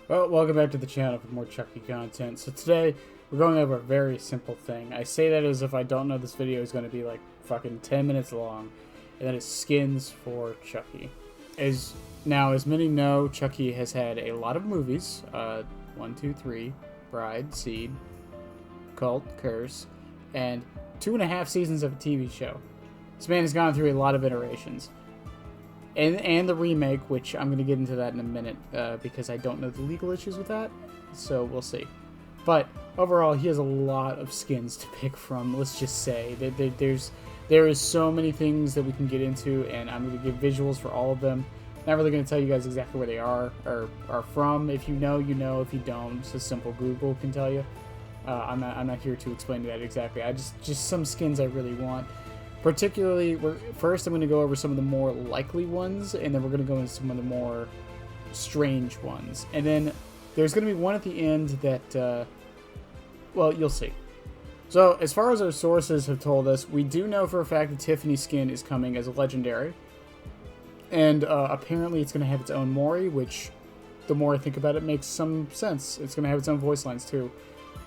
Well, welcome back to the channel for more Chucky content. So today, we're going over a very simple thing. I say that as if I don't know this video is going to be like fucking 10 minutes long, and that is skins for Chucky. As many know, Chucky has had a lot of movies. 1, 2, 3, Bride, Seed, Cult, Curse, and 2.5 seasons of a TV show. This man has gone through a lot of iterations. And the remake, which I'm going to get into that in a minute, because I don't know the legal issues with that, so we'll see. But overall, he has a lot of skins to pick from. Let's just say there is so many things that we can get into, and I'm going to give visuals for all of them. Not really going to tell you guys exactly where they are from. If you know, you know. If you don't, it's a simple Google can tell you. I'm not here to explain that exactly. I just some skins I really want. Particularly, first I'm going to go over some of the more likely ones, and then we're going to go into some of the more strange ones. And then there's going to be one at the end that, well, you'll see. So, as far as our sources have told us, we do know for a fact that Tiffany's skin is coming as a legendary. And apparently it's going to have its own Mori, which, the more I think about it, makes some sense. It's going to have its own voice lines, too.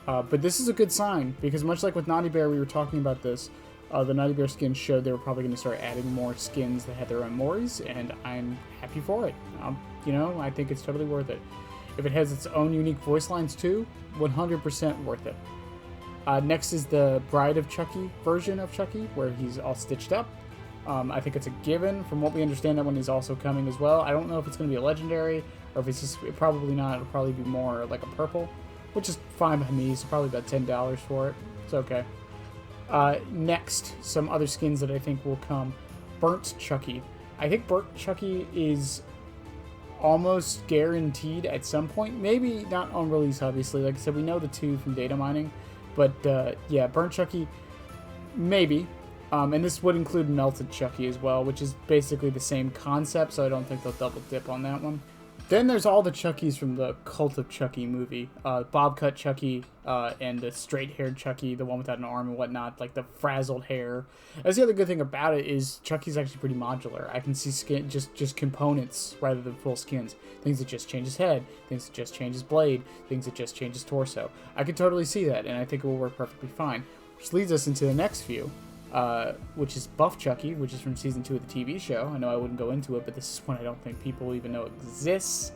But this is a good sign, because much like with Naughty Bear, we were talking about this. The Naughty Bear skins showed they were probably going to start adding more skins that had their own Moris, and I'm happy for it. You know, I think it's totally worth it. If it has its own unique voice lines too, 100% worth it. Next is the Bride of Chucky version of Chucky, where he's all stitched up. I think it's a given. From what we understand, that one is also coming as well. I don't know if it's going to be a legendary, or if it's just, probably not. It'll probably be more like a purple, which is fine by me, so probably about $10 for it. It's okay. Next, some other skins that I think will come. Burnt Chucky. I think Burnt Chucky is almost guaranteed at some point. Maybe not on release, obviously. Like I said, we know the two from data mining. But, yeah, Burnt Chucky, maybe. And this would include Melted Chucky as well, which is basically the same concept, so I don't think they'll double dip on that one. Then there's all the Chuckies from the Cult of Chucky movie. Bob Cut Chucky, and the straight-haired Chucky, the one without an arm and whatnot, like the frazzled hair. That's the other good thing about it is Chucky's actually pretty modular. I can see skin, just components rather than full skins. Things that just change his head, things that just change his blade, things that just change his torso. I can totally see that, and I think it will work perfectly fine. Which leads us into the next few. Which is Buff Chucky, which is from Season 2 of the TV show. I know I wouldn't go into it, but this is one I don't think people even know exists.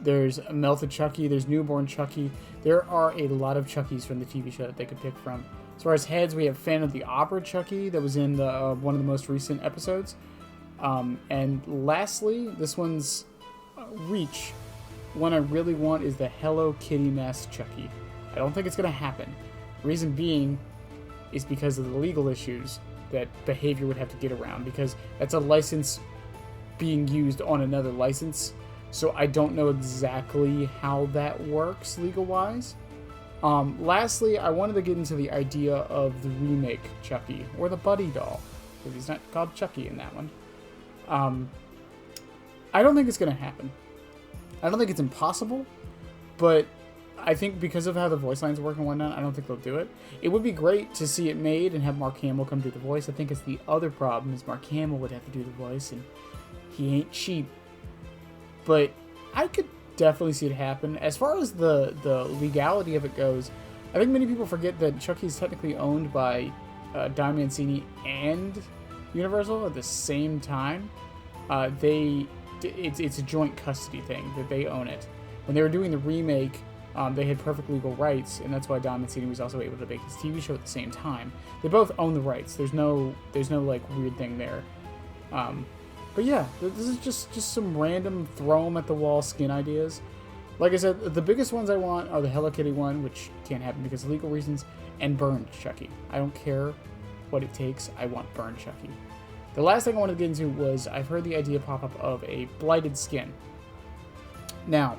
There's Melted Chucky, there's Newborn Chucky. There are a lot of Chuckies from the TV show that they could pick from. As far as heads, we have Phantom of the Opera Chucky that was in the one of the most recent episodes. And lastly, this one's reach. One I really want is the Hello Kitty Mask Chucky. I don't think it's going to happen. Reason being is because of the legal issues that Behavior would have to get around, because that's a license being used on another license, so I don't know exactly how that works legal-wise. Lastly, I wanted to get into the idea of the remake Chucky, or the Buddy doll, because he's not called Chucky in that one. I don't think it's going to happen. I don't think it's impossible, but I think because of how the voice lines work and whatnot, I don't think they'll do it. It would be great to see it made and have Mark Hamill come do the voice. I think it's the other problem is Mark Hamill would have to do the voice, and he ain't cheap. But I could definitely see it happen. As far as the legality of it goes, I think many people forget that Chucky is technically owned by Don Mancini and Universal at the same time. It's a joint custody thing that they own it. When they were doing the remake, they had perfect legal rights, and that's why Don Mancini was also able to make his TV show at the same time. They both own the rights. There's no like weird thing there. But yeah, this is just some random throw 'em at the wall skin ideas. Like I said, the biggest ones I want are the Hello Kitty one, which can't happen because of legal reasons, and Burned Chucky. I don't care what it takes. I want Burned Chucky. The last thing I wanted to get into was I've heard the idea pop up of a blighted skin. Now,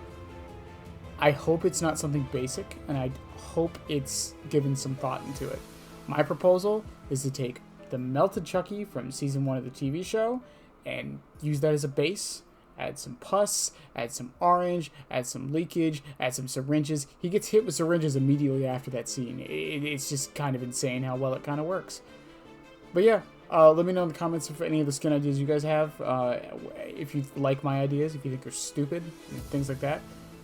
I hope it's not something basic, and I hope it's given some thought into it. My proposal is to take the Melted Chucky from Season 1 of the TV show and use that as a base, add some pus, add some orange, add some leakage, add some syringes. He gets hit with syringes immediately after that scene. It's just kind of insane how well it kind of works. But yeah, Let me know in the comments if any of the skin ideas you guys have. If you like my ideas, if you think they're stupid, and things like that.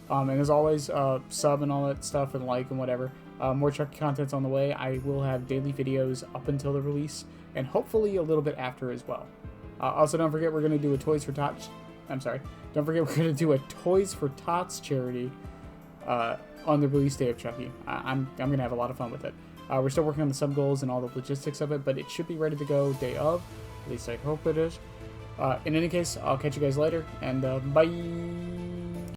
And as always, sub and all that stuff, and like and whatever. More Chucky content's on the way. I will have daily videos up until the release, and hopefully a little bit after as well. Also, don't forget we're gonna do a Toys for Tots. Don't forget we're gonna do a Toys for Tots charity on the release day of Chucky. I'm gonna have a lot of fun with it. We're still working on the sub goals and all the logistics of it, but it should be ready to go day of. At least I hope it is. In any case, I'll catch you guys later, and bye.